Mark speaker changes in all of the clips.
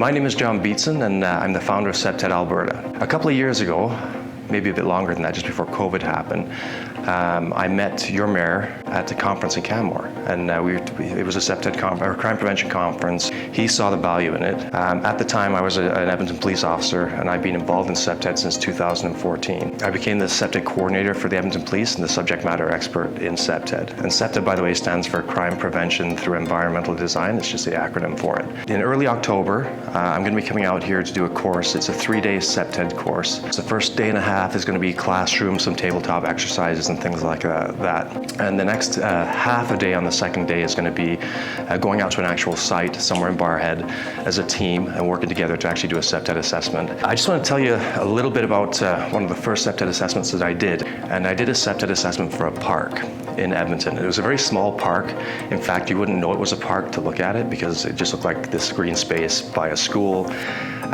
Speaker 1: My name is John Beatson, and I'm the founder of CPTED Alberta. A couple of years ago, maybe a bit longer than that, just before COVID happened, I met your mayor at a conference in Canmore, and it was a CPTED crime prevention conference. He saw the value in it. At the time, I was an Edmonton police officer, and I've been involved in CPTED since 2014. I became the CPTED coordinator for the Edmonton Police and the subject matter expert in CPTED. And CPTED, by the way, stands for Crime Prevention Through Environmental Design. It's just the acronym for it. In early October, I'm going to be coming out here to do a course. It's a 3-day CPTED course. So the first day and a half is going to be classroom, some tabletop exercises and things like that. And the next half a day on the second day is going to be going out to an actual site somewhere in Barrhead as a team and working together to actually do a CPTED assessment. I just want to tell you a little bit about one of the first CPTED assessments that I did. And I did a CPTED assessment for a park in Edmonton. It was a very small park. In fact, you wouldn't know it was a park to look at it because it just looked like this green space by a school.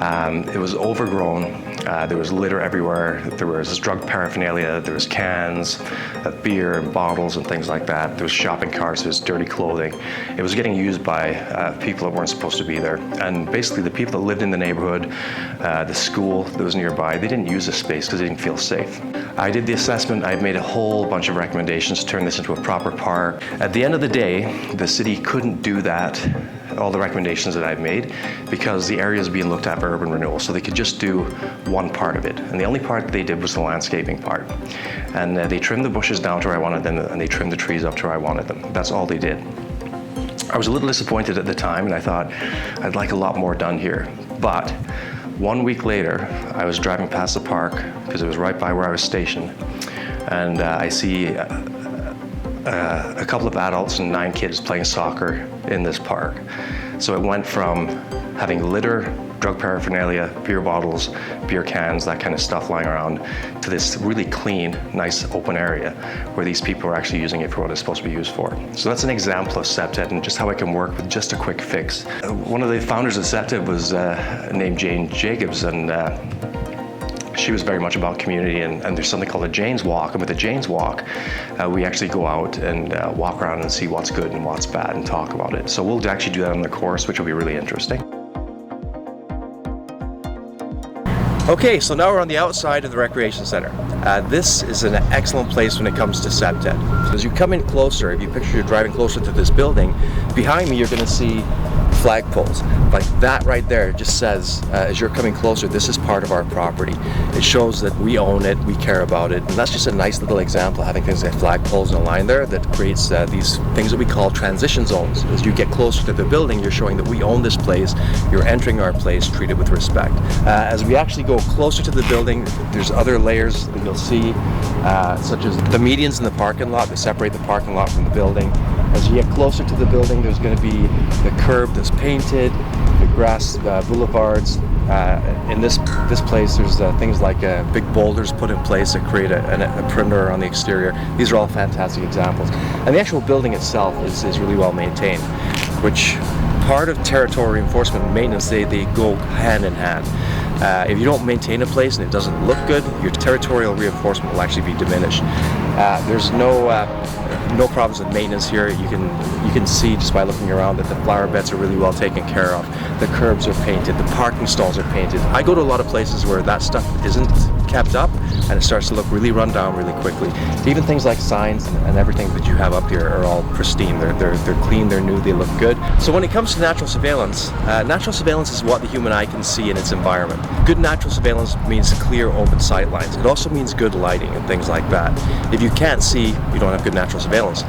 Speaker 1: It was overgrown. There was litter everywhere. There was drug paraphernalia. There was cans of beer and bottles and things like that. There was shopping carts. There was dirty clothing. It was getting used by people that weren't supposed to be there. And basically, the people that lived in the neighborhood, the school that was nearby, they didn't use the space because they didn't feel safe. I did the assessment. I made a whole bunch of recommendations to turn this into a proper park. At the end of the day, the city couldn't do that, all the recommendations that I've made, because the area is being looked at for urban renewal, so they could just do one part of it. And the only part that they did was the landscaping part. And they trimmed the bushes down to where I wanted them, and they trimmed the trees up to where I wanted them. That's all they did. I was a little disappointed at the time, and I thought I'd like a lot more done here. But 1 week later, I was driving past the park, because it was right by where I was stationed, and I see a couple of adults and 9 kids playing soccer in this park. So it went from having litter, drug paraphernalia, beer bottles, beer cans, that kind of stuff lying around, to this really clean, nice open area where these people are actually using it for what it's supposed to be used for. So that's an example of CPTED and just how it can work with just a quick fix. One of the founders of CPTED was named Jane Jacobs, and she was very much about community, and there's something called a Jane's Walk, and with the Jane's Walk, we actually go out and walk around and see what's good and what's bad and talk about it. So we'll actually do that on the course, which will be really interesting. Okay, so now we're on the outside of the recreation center. This is an excellent place when it comes to CPTED. As you come in closer, if you picture you're driving closer to this building, behind me you're going to see flagpoles. Like that right there just says, as you're coming closer, this is part of our property. It shows that we own it, we care about it, and that's just a nice little example of having things like flagpoles in a line there that creates these things that we call transition zones. As you get closer to the building, you're showing that we own this place, you're entering our place, treat it with respect. As we actually go closer to the building, there's other layers that you'll see, such as the medians in the parking lot that separate the parking lot from the building. As you get closer to the building, there's going to be the curb that's painted, the grass boulevards. In this place, there's things like big boulders put in place that create a perimeter on the exterior. These are all fantastic examples. And the actual building itself is really well maintained, which part of territory enforcement and maintenance, they go hand in hand. If you don't maintain a place and it doesn't look good, your territorial reinforcement will actually be diminished. There's no problems with maintenance here. You can see just by looking around that the flower beds are really well taken care of. The curbs are painted, the parking stalls are painted. I go to a lot of places where that stuff isn't kept up and it starts to look really run down really quickly. Even things like signs and everything that you have up here are all pristine. They're clean, they're new, they look good. So when it comes to natural surveillance is what the human eye can see in its environment. Good natural surveillance means clear, open sight lines. It also means good lighting and things like that. If you can't see, you don't have good natural surveillance.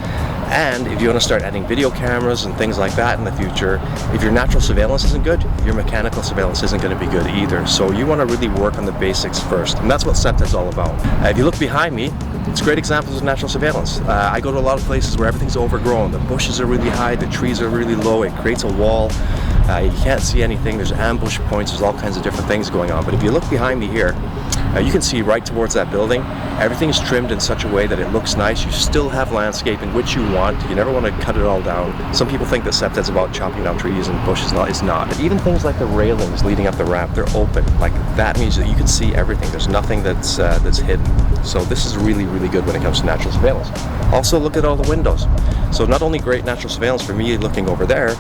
Speaker 1: And if you want to start adding video cameras and things like that in the future, if your natural surveillance isn't good, your mechanical surveillance isn't going to be good either. So you want to really work on the basics first, and that's what CPTED's all about. If you look behind me, it's great examples of natural surveillance. I go to a lot of places where everything's overgrown. The bushes are really high, the trees are really low, it creates a wall. You can't see anything, there's ambush points, there's all kinds of different things going on. But if you look behind me here, you can see right towards that building. Everything's trimmed in such a way that it looks nice. You still have landscaping, which you want. You never want to cut it all down. Some people think that CPTED's about chopping down trees and bushes. No, it's not. Even things like the railings leading up the ramp, they're open. Like that means that you can see everything. There's nothing that's hidden. So this is really, really good when it comes to natural surveillance. Also, look at all the windows. So not only great natural surveillance for me looking over there,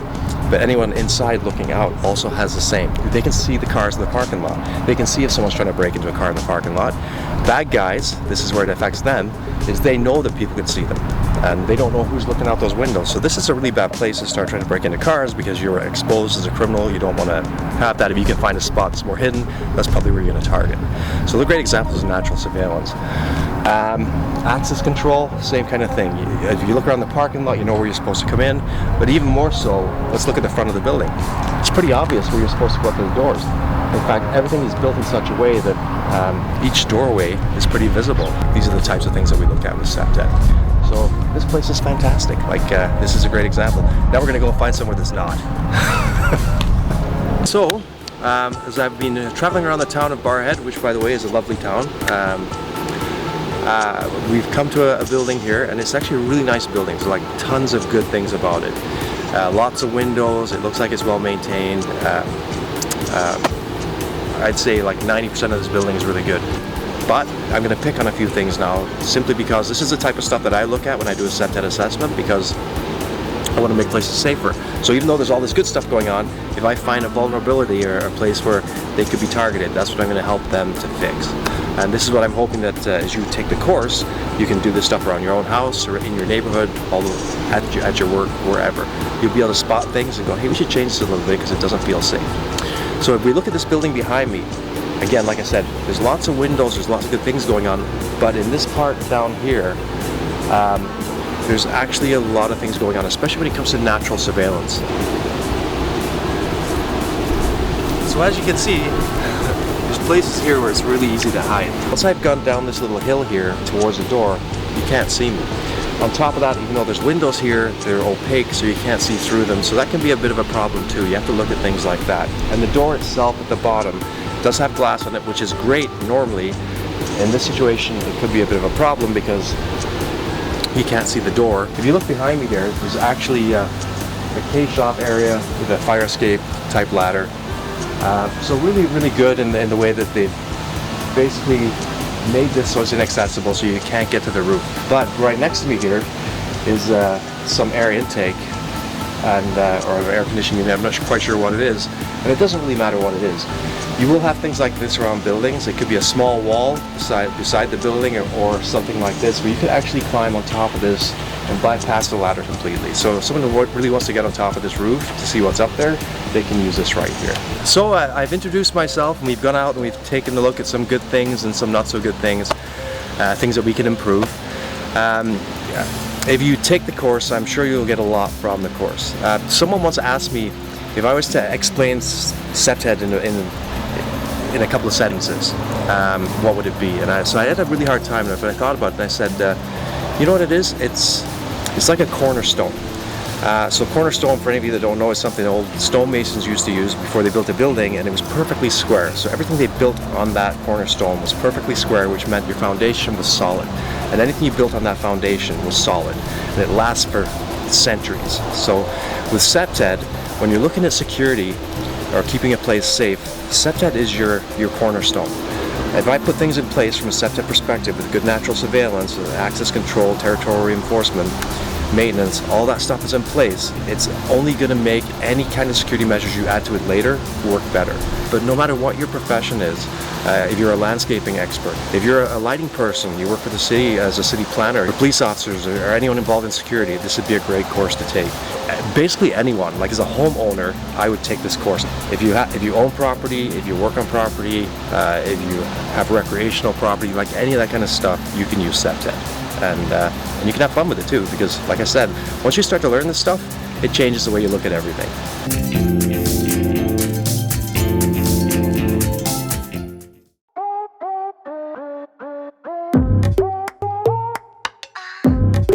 Speaker 1: but anyone inside looking out also has the same. They can see the cars in the parking lot. They can see if someone's trying to break into a car in the parking lot. Bad guys, this is where it affects them, is they know that people can see them, and they don't know who's looking out those windows. So this is a really bad place to start trying to break into cars, because you're exposed as a criminal. You don't want to have that. If you can find a spot that's more hidden, that's probably where you're going to target. So they're great examples of natural surveillance. Access control, same kind of thing. If you look around the parking lot, you know where you're supposed to come in, but even more so, let's look at the front of the building. It's pretty obvious where you're supposed to go up to the doors. In fact, everything is built in such a way that each doorway is pretty visible. These are the types of things that we look at with CPTED. So this place is fantastic. Like, this is a great example. Now we're going to go find somewhere that's not. So, as I've been traveling around the town of Barrhead, which by the way is a lovely town, we've come to a building here, and it's actually a really nice building. There's like tons of good things about it. Lots of windows, it looks like it's well maintained. I'd say like 90% of this building is really good. But I'm going to pick on a few things now, simply because this is the type of stuff that I look at when I do a CPTED assessment, because I want to make places safer. So even though there's all this good stuff going on, if I find a vulnerability or a place where they could be targeted, that's what I'm going to help them to fix. And this is what I'm hoping that as you take the course, you can do this stuff around your own house or in your neighborhood, at your work, wherever. You'll be able to spot things and go, hey, we should change this a little bit because it doesn't feel safe. So if we look at this building behind me, again, like I said, there's lots of windows, there's lots of good things going on, but in this part down here, there's actually a lot of things going on, especially when it comes to natural surveillance. So as you can see, there's places here where it's really easy to hide. Once I've gone down this little hill here towards the door, you can't see me. On top of that, even though there's windows here, they're opaque, so you can't see through them, so that can be a bit of a problem too. You have to look at things like that. And the door itself at the bottom does have glass on it, which is great normally. In this situation, it could be a bit of a problem because you can't see the door. If you look behind me there's actually a caged off area with a fire escape type ladder. So really, really good in the way that they've basically made this so it's inaccessible, so you can't get to the roof. But right next to me here is some air intake and or air conditioning unit. I'm not quite sure what it is, and it doesn't really matter what it is. You will have things like this around buildings. It could be a small wall beside the building, or something like this, where you could actually climb on top of this and bypass the ladder completely. So if someone really wants to get on top of this roof to see what's up there, they can use this right here. So I've introduced myself, and we've gone out and we've taken a look at some good things and some not so good things, things that we can improve. If you take the course, I'm sure you'll get a lot from the course. Someone once asked me if I was to explain CPTED in a couple of sentences, what would it be? And so I had a really hard time, and I thought about it, and I said, you know what it is? It's like a cornerstone. So cornerstone, for any of you that don't know, is something old stonemasons used to use before they built a building, and it was perfectly square. So everything they built on that cornerstone was perfectly square, which meant your foundation was solid. And anything you built on that foundation was solid, and it lasts for centuries. So with CPTED, when you're looking at security or keeping a place safe, CPTED is your cornerstone. If I put things in place from a CPTED perspective with good natural surveillance, access control, territorial reinforcement, maintenance, all that stuff is in place, it's only going to make any kind of security measures you add to it later work better. But no matter what your profession is, if you're a landscaping expert, if you're a lighting person, you work for the city as a city planner, or police officers, or anyone involved in security, this would be a great course to take. Basically anyone, like as a homeowner, I would take this course. If you own property, if you work on property, if you have recreational property, like any of that kind of stuff, you can use CPTED. And you can have fun with it too, because like I said, once you start to learn this stuff, it changes the way you look at everything.